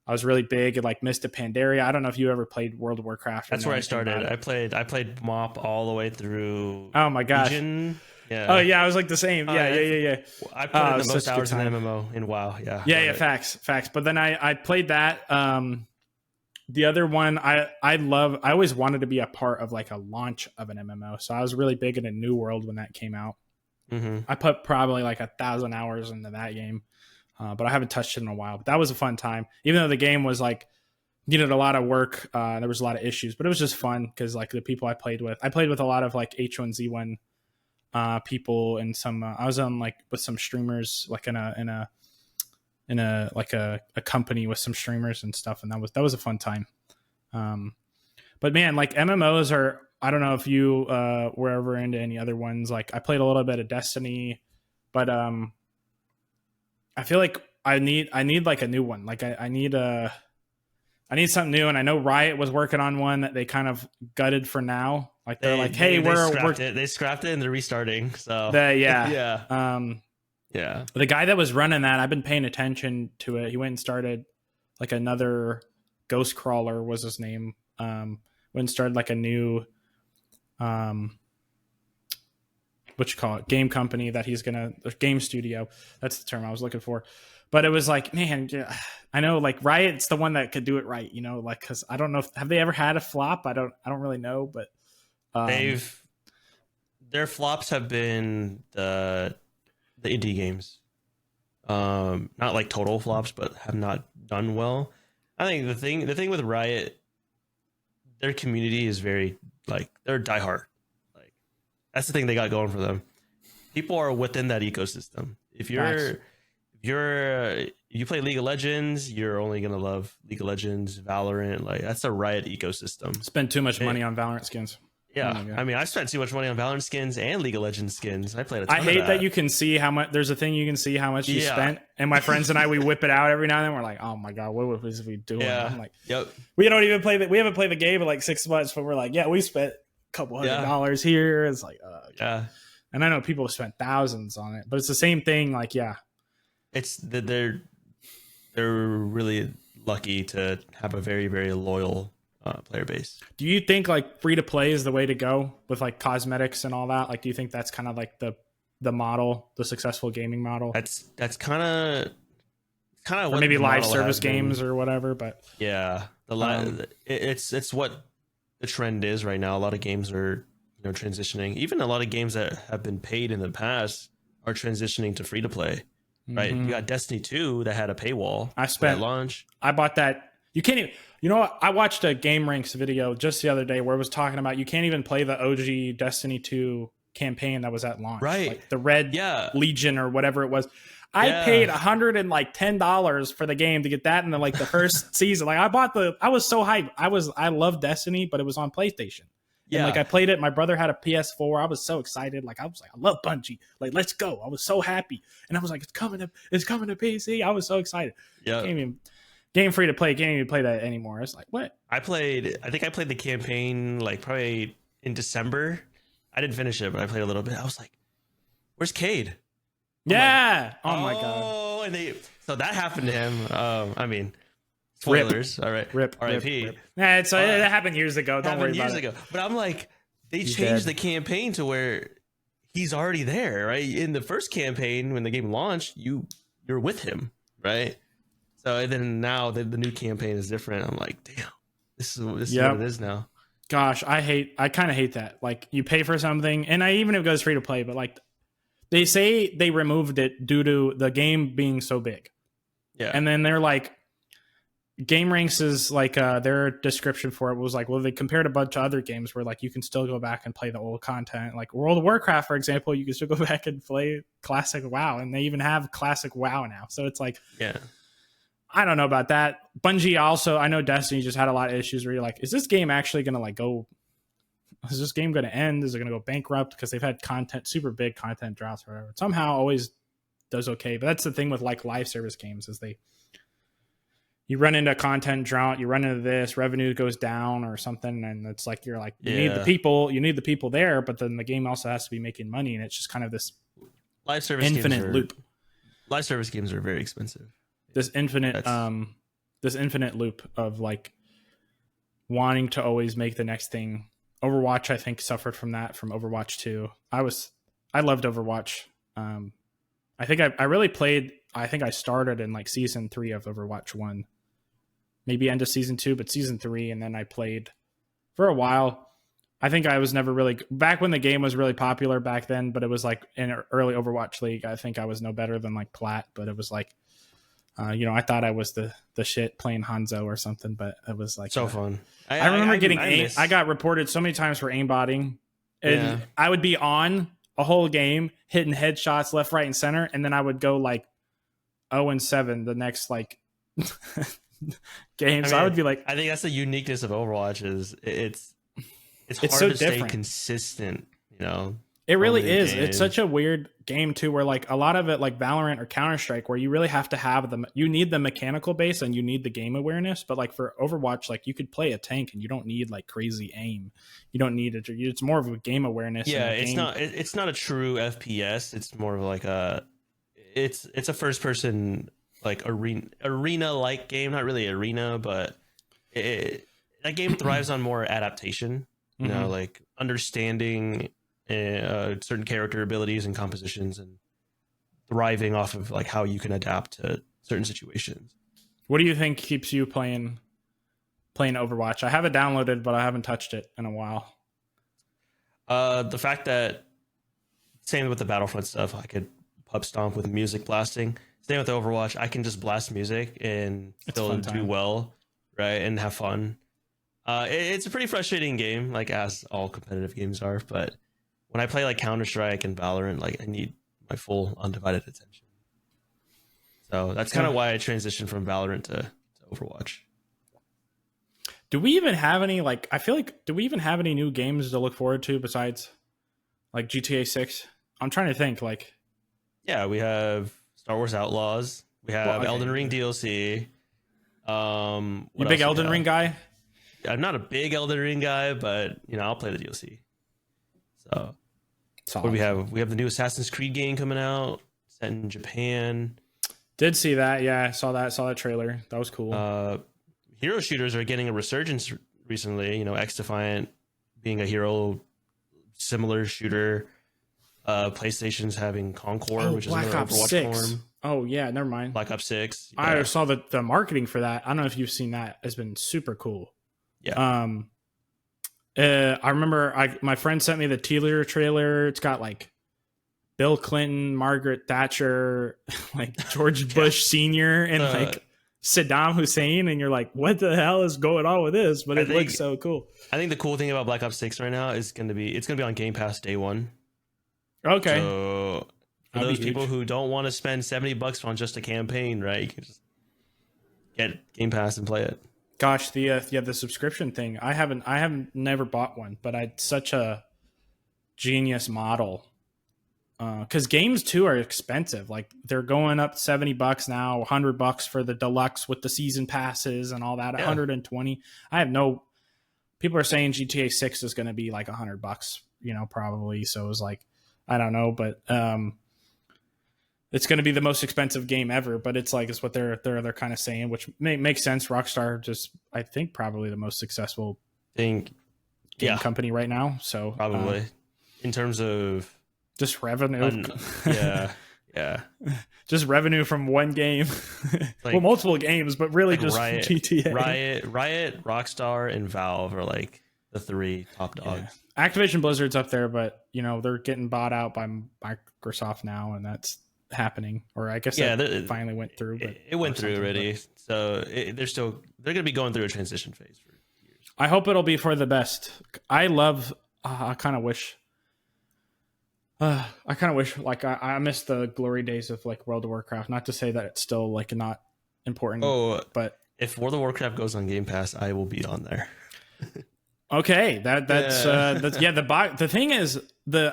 S1: I was really big at like Mists Pandaria. I don't know if you ever played World of Warcraft.
S2: That's where I started. I played MoP all the way through.
S1: Oh my gosh.
S2: Legion. Yeah.
S1: Oh yeah, I was like the same. Yeah.
S2: I put in the most hours in MMO in WoW. Yeah.
S1: Yeah. Facts. But then I played that. The other one I always wanted to be a part of like a launch of an MMO. So I was really big into New World when that came out.
S2: Mm-hmm.
S1: I put probably like 1,000 hours into that game. But I haven't touched it in a while. But that was a fun time, even though the game was like needed a lot of work. There was a lot of issues, but it was just fun because like the people I played with a lot of like H1Z1 people, and some I was on like with some streamers, like in a like a company with some streamers and stuff, and that was a fun time. But man, like MMOs are. I don't know if you were ever into any other ones. Like I played a little bit of Destiny, but I feel like I need like a new one. Like I need something new. And I know Riot was working on one that they kind of gutted for now. Like they're like, hey,
S2: they scrapped it and they're restarting. So
S1: yeah.
S2: Yeah.
S1: The guy that was running that, I've been paying attention to it. He went and started like another Ghost Crawler was his name. Went and started like a new what you call it, game company that he's gonna, game studio, that's the term I was looking for. But it was like, man, I know like Riot's the one that could do it right, you know, like, because I don't know have they ever had a flop. I don't really know, but
S2: their flops have been the indie games, not like total flops, but have not done well. I think the thing with Riot, their community is very like, they're diehard. That's the thing they got going for them. People are within that ecosystem. If you're you play League of Legends, you're only gonna love League of Legends, Valorant. Like that's a Riot ecosystem.
S1: Spend too much money on Valorant skins.
S2: Yeah, I mean, I spent too much money on Valorant skins and League of Legends skins. I played a ton
S1: I hate that you can see how much. There's a thing you can see how much you spent, and my friends and I, we whip it out every now and then. We're like, oh my god, what was we doing?
S2: Yeah.
S1: I'm like,
S2: yep.
S1: We don't even play that. We haven't played the game in like 6 months, but we're like, yeah, we spent a couple $100 here. It's like,
S2: yeah.
S1: And I know people have spent thousands on it, but it's the same thing. Like, yeah,
S2: it's that they're really lucky to have a very, very loyal player base.
S1: Do you think like free to play is the way to go with like cosmetics and all that? Like, do you think that's kind of like the model, the successful gaming model?
S2: That's kind of
S1: what maybe live service games or whatever. But
S2: yeah, it's what the trend is right now. A lot of games are transitioning. Even a lot of games that have been paid in the past are transitioning to free to play. Right, you got Destiny 2 that had a paywall. At launch.
S1: I bought that. You can't even. You know what? I watched a Game Ranks video just the other day where it was talking about you can't even play the OG Destiny 2 campaign that was at launch.
S2: Right,
S1: like the Red Legion or whatever it was. I paid $110 for the game to get that in the first season. Like I was so hyped. I love Destiny, but it was on PlayStation. Yeah. And I played it. My brother had a PS4. I was so excited. I was like, I love Bungie. Like, let's go. I was so happy. And I was like, it's coming to PC. I was so excited. Yeah. Game free to play. Can't even play that anymore. It's like, what?
S2: I think I played the campaign probably in December. I didn't finish it, but I played a little bit. I was like, where's Cade?
S1: Yeah. Oh my God.
S2: Oh, so that happened to him. I mean, spoilers. All right.
S1: RIP. Yeah, it happened years ago. Don't worry about it.
S2: But I'm like, they changed the campaign to where he's already there, right? In the first campaign, when the game launched, you're with him, right? So then now the new campaign is different. I'm like, damn, this is what it is now.
S1: Gosh, I kind of hate that. Like, you pay for something, and even if it goes free to play, but like they say they removed it due to the game being so big. Yeah. And then they're like, Game Ranks is like their description for it was like, well, they compared a bunch of other games where like you can still go back and play the old content. Like World of Warcraft, for example, you can still go back and play classic WoW, and they even have classic WoW now. So it's like, I don't know about that. Bungie also, I know Destiny just had a lot of issues where you're like, is this game actually going to go? Is this game going to end? Is it going to go bankrupt? Because they've had super big content droughts or whatever. It somehow always does okay. But that's the thing with like live service games is you run into a content drought, you run into this, revenue goes down or something, and it's like you need the people there, but then the game also has to be making money, and it's just kind of this
S2: live service infinite loop. Live service games are very expensive.
S1: This infinite loop of like wanting to always make the next thing. Overwatch, I think, suffered from that from Overwatch 2. I loved Overwatch. I think I really played. I think I started in like season 3 of Overwatch 1. Maybe end of season 2, but season 3, and then I played for a while. I think I was never really back when the game was really popular back then, but it was like in an early Overwatch league. I think I was no better than like Plat, but it was like, I thought I was the shit playing Hanzo or something, but it was like
S2: so fun.
S1: I remember getting I got reported so many times for aimbotting, and I would be on a whole game hitting headshots left, right, and center, and then I would go like 0-7 the next like game. So I would be like,
S2: I think that's the uniqueness of Overwatch is it's hard
S1: so
S2: to stay
S1: different.
S2: Consistent,
S1: It really is. It's such a weird game too, where like a lot of it, like Valorant or Counter-Strike, where you really have to have you need the mechanical base and you need the game awareness. But like for Overwatch, like you could play a tank and you don't need like crazy aim. You don't need it. It's more of a game awareness.
S2: Yeah, it's not a true FPS. It's more of like it's a first person like arena like game. Not really arena, but that game thrives on more adaptation. Like understanding certain character abilities and compositions, and thriving off of like how you can adapt to certain situations.
S1: What do you think keeps you playing Overwatch? I have it downloaded, but I haven't touched it in a while.
S2: The fact that, same with the Battlefront stuff, I could pub stomp with music blasting. Same with Overwatch, I can just blast music and still do well, right, and have fun. It's a pretty frustrating game, like as all competitive games are, but when I play like Counter-Strike and Valorant, like I need my full undivided attention. So that's kind of why I transitioned from Valorant to Overwatch.
S1: Do we even have any, like, I feel like, do we even have any new games to look forward to besides like GTA 6? I'm trying to think, like.
S2: Yeah, we have Star Wars Outlaws. We have Elden Ring DLC.
S1: You big Elden Ring guy?
S2: I'm not a big Elden Ring guy, but you know, I'll play the DLC. So what do we have? We have the new Assassin's Creed game coming out, set in Japan.
S1: Did see that? Yeah, I saw that. Saw that trailer. That was cool.
S2: Hero shooters are getting a resurgence recently. You know, X Defiant being a hero similar shooter. PlayStation's having Concord, which is another Overwatch
S1: 6.
S2: form.
S1: Oh yeah, never mind.
S2: Black Ops 6.
S1: Yeah. I saw the marketing for that. I don't know if you've seen that. It's been super cool.
S2: Yeah.
S1: I remember my friend sent me the teaser trailer. It's got like Bill Clinton, Margaret Thatcher, like George Bush Sr. and like Saddam Hussein, and you're like, what the hell is going on with this? But it looks so cool.
S2: I think the cool thing about Black Ops 6 right now is it's gonna be on Game Pass day one.
S1: Okay.
S2: So for those people who don't want to spend $70 on just a campaign, right? You can just get Game Pass and play it.
S1: Gosh, the subscription thing. I haven't never bought one, but it's such a genius model. Because games too are expensive. Like they're going up $70 now, $100 for the deluxe with the season passes and all that. Yeah. 120. I have no. People are saying GTA 6 is going to be like $100, you know, probably. So it was like, I don't know, but it's going to be the most expensive game ever. But it's like it's what they're kind of saying, which makes sense. Rockstar just, I think, probably the most successful game company right now. So
S2: probably in terms of.
S1: Just revenue.
S2: Yeah.
S1: Just revenue from one game. Like, well, multiple games, but really like just GTA.
S2: Riot, Rockstar, and Valve are like the 3 top dogs.
S1: Yeah. Activision Blizzard's up there, but you know they're getting bought out by Microsoft now, and that's happening. Or I guess it finally went through. But
S2: it went through already, so they're going to be going through a transition phase for years.
S1: I hope it'll be for the best. I kind of wish. Like I miss the glory days of like World of Warcraft. Not to say that it's still like not important. But
S2: if World of Warcraft goes on Game Pass, I will be on there.
S1: Okay, the thing is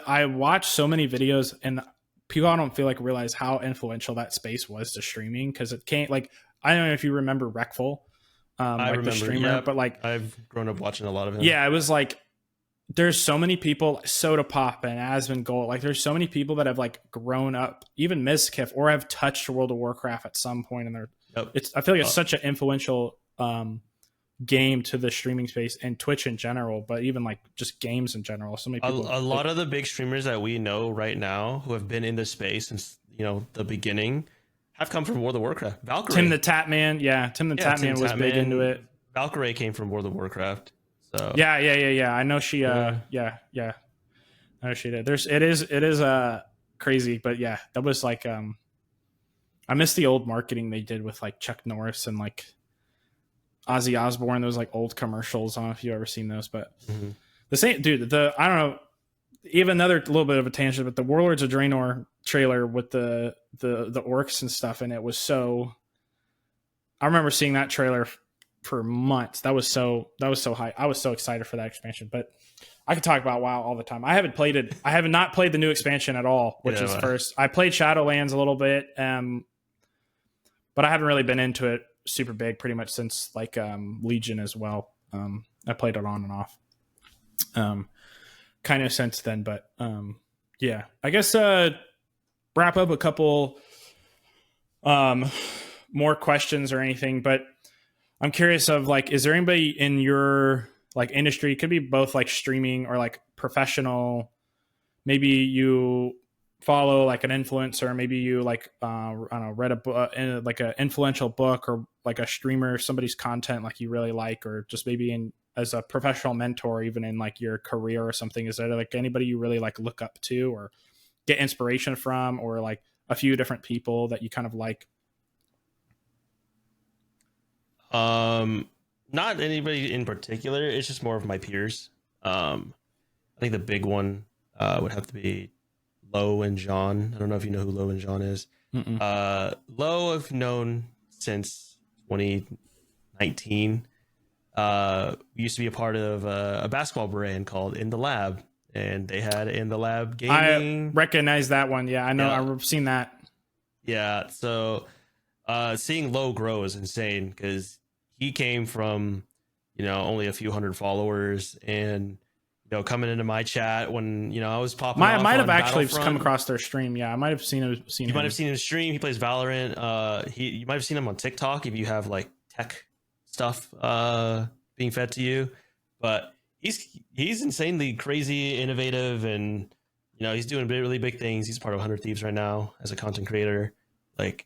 S1: I watch so many videos and people I don't feel like realize how influential that space was to streaming because it can't like I don't know if you remember Wreckful,
S2: I remember,
S1: the streamer, but like
S2: I've grown up watching a lot of him.
S1: Yeah, it was like. There's so many people, Soda Pop and Asmongold, like there's so many people that have like grown up, even Mizkif, or have touched World of Warcraft at some point in their. Yep. I feel like it's such an influential game to the streaming space and Twitch in general, but even like just games in general. So many people.
S2: A lot of the big streamers that we know right now who have been in this space since the beginning have come from World of Warcraft. Valkyrie,
S1: Tim the Tatman, Tim the Tatman was big into it.
S2: Valkyrie came from World of Warcraft. So.
S1: Yeah. I know she. I know she did. It is crazy, but yeah, that was like I miss the old marketing they did with like Chuck Norris and like Ozzy Osbourne. Those like old commercials. I don't know if you've ever seen those, but the same dude. I don't know. Even another little bit of a tangent, but the Warlords of Draenor trailer with the orcs and stuff, and it was so. I remember seeing that trailer. For months, that was so high. I was so excited for that expansion, but I could talk about WoW all the time. I haven't played it. I have not played the new expansion at all, which is first. I played Shadowlands a little bit, but I haven't really been into it super big. Pretty much since like Legion as well. I played it on and off, kind of since then. But yeah, I guess wrap up a couple more questions or anything, but. I'm curious of like, is there anybody in your like industry? It could be both like streaming or like professional. Maybe you follow like an influencer. Maybe you like I don't know, read a book, like an influential book, or like a streamer, somebody's content like you really like, or just maybe as a professional mentor, even in like your career or something. Is there like anybody you really like look up to or get inspiration from, or like a few different people that you kind of like?
S2: Not anybody in particular. It's just more of my peers. I think the big one would have to be Lo and John. I don't know if you know who Lo and John is.
S1: Mm-mm.
S2: Lo I've known since 2019. We used to be a part of a basketball brand called In the Lab, and they had In the Lab gaming.
S1: I recognize that one. Yeah, I know. Yeah. I've seen that.
S2: Yeah. So seeing Lo grow is insane because he came from, only a few hundred followers, and coming into my chat when I was popping. I
S1: might have actually come across their stream. Yeah, I might have seen him.
S2: You might have seen him stream. He plays Valorant. You might have seen him on TikTok if you have like tech stuff being fed to you. But he's insanely crazy, innovative, and he's doing really big things. He's part of 100 Thieves right now as a content creator. Like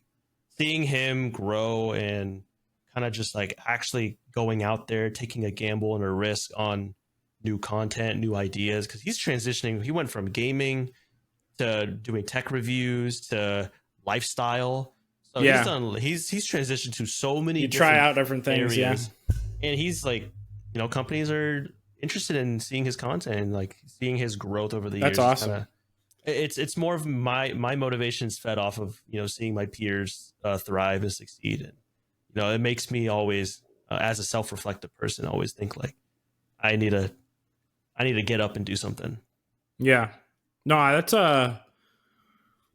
S2: seeing him grow and kind of just like actually going out there, taking a gamble and a risk on new content, new ideas, because he's transitioning. He went from gaming to doing tech reviews to lifestyle. So he's transitioned to so many.
S1: You try out different things,
S2: areas. And he's like, companies are interested in seeing his content and like seeing his growth over the years.
S1: That's awesome.
S2: It's more of my motivations fed off of seeing my peers thrive and succeed, and it makes me always as a self-reflective person always think like I need to get up and do something.
S1: Yeah, no,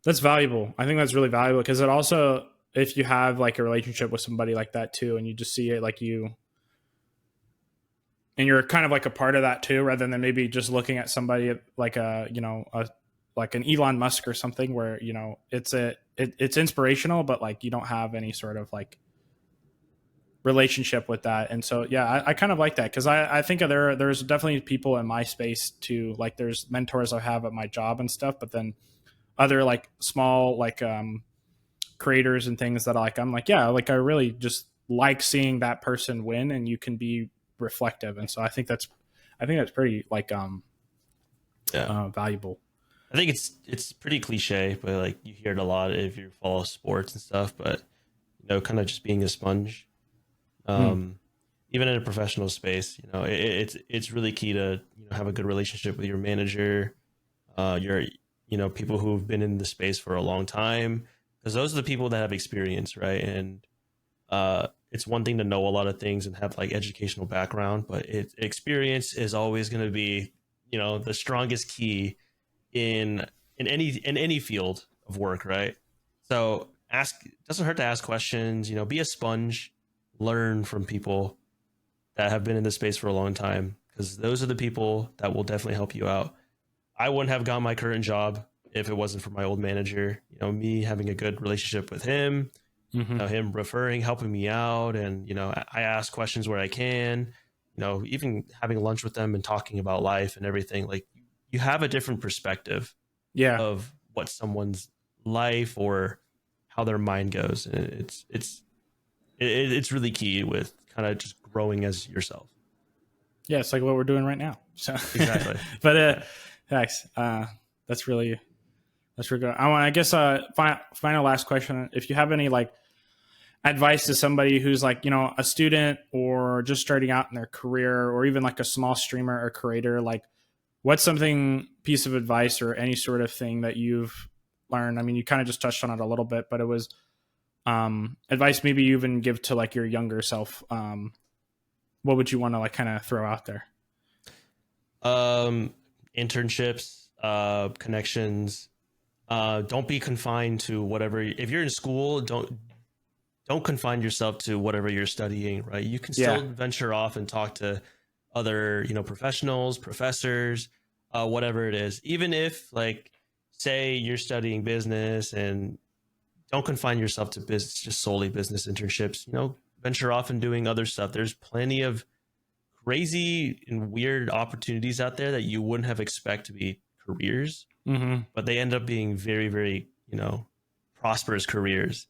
S1: that's valuable. I think that's really valuable because it also, if you have like a relationship with somebody like that too, and you just see it like and you're kind of like a part of that too, rather than maybe just looking at somebody like like an Elon Musk or something where, it's inspirational, but like you don't have any sort of like relationship with that. And so, yeah, I kind of like that because I think there's definitely people in my space too. Like there's mentors I have at my job and stuff, but then other like small, like creators and things that I'm like, yeah, like I really just like seeing that person win and you can be reflective. And so I think that's pretty like, valuable.
S2: I think it's pretty cliche, but like you hear it a lot if you follow sports and stuff, but kind of just being a sponge. Even in a professional space, it's really key to have a good relationship with your manager, your people who've been in the space for a long time, because those are the people that have experience, right? And it's one thing to know a lot of things and have like educational background, but experience is always going to be the strongest key in any field of work, right? So doesn't hurt to ask questions, be a sponge, learn from people that have been in this space for a long time, because those are the people that will definitely help you out. I wouldn't have gotten my current job if it wasn't for my old manager. Me having a good relationship with him, him helping me out, and I ask questions where I can, even having lunch with them and talking about life and everything. Like you have a different perspective, of what someone's life or how their mind goes. And it's really key with kind of just growing as yourself.
S1: Yeah, it's like what we're doing right now. So
S2: exactly.
S1: But thanks. That's really good. I guess final last question. If you have any like advice to somebody who's like a student or just starting out in their career, or even like a small streamer or creator, like what's something piece of advice or any sort of thing that you've learned? I mean, you kind of just touched on it a little bit, but it was advice maybe you even give to like your younger self. What would you want to like kind of throw out there?
S2: Internships, connections. Don't be confined to whatever. If you're in school, don't confine yourself to whatever you're studying, right? You can still venture off and talk to other, professionals, professors, whatever it is. Even if like, say you're studying business, and don't confine yourself to business, just solely business internships, venture off and doing other stuff. There's plenty of crazy and weird opportunities out there that you wouldn't have expect to be careers, but they end up being very, very, prosperous careers.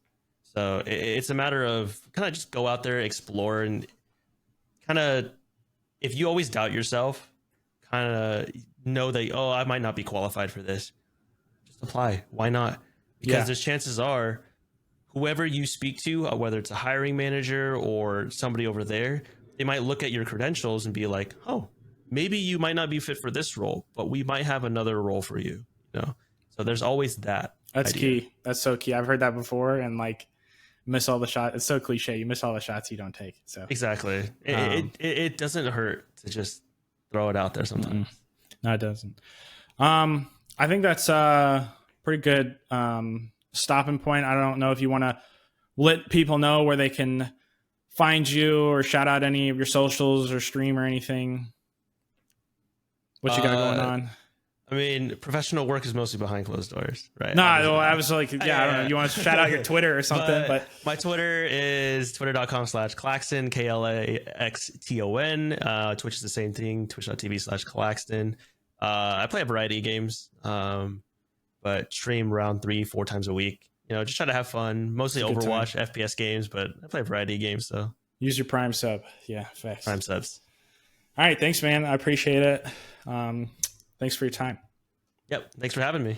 S2: So it's a matter of kind of just go out there, explore, and kind of, if you always doubt yourself, kind of know that, oh, I might not be qualified for this. Just apply. Why not? Because there's chances are whoever you speak to, whether it's a hiring manager or somebody over there, they might look at your credentials and be like, oh, maybe you might not be fit for this role, but we might have another role for you. So there's always that.
S1: That's
S2: idea.
S1: key. That's so key. I've heard that before, and like miss all the shots. It's so cliche. You miss all the shots you don't take. So
S2: exactly. It doesn't hurt to just throw it out there sometimes.
S1: No, it doesn't. I think that's pretty good stopping point. I don't know if you want to let people know where they can find you or shout out any of your socials or stream or anything. What you got going on?
S2: I mean, professional work is mostly behind closed doors, right?
S1: No, I was like, I don't know. You want to shout out your Twitter or something? But
S2: my Twitter is twitter.com/Klaxton, KLAXTON. Twitch is the same thing, twitch.tv/Klaxton. I play a variety of games, but stream around 3-4 times a week. Just try to have fun. Mostly Overwatch, FPS games, but I play a variety of games. So
S1: use your Prime sub. Yeah, facts.
S2: Prime subs.
S1: All right, thanks, man. I appreciate it. Thanks for your time.
S2: Yep. Thanks for having me.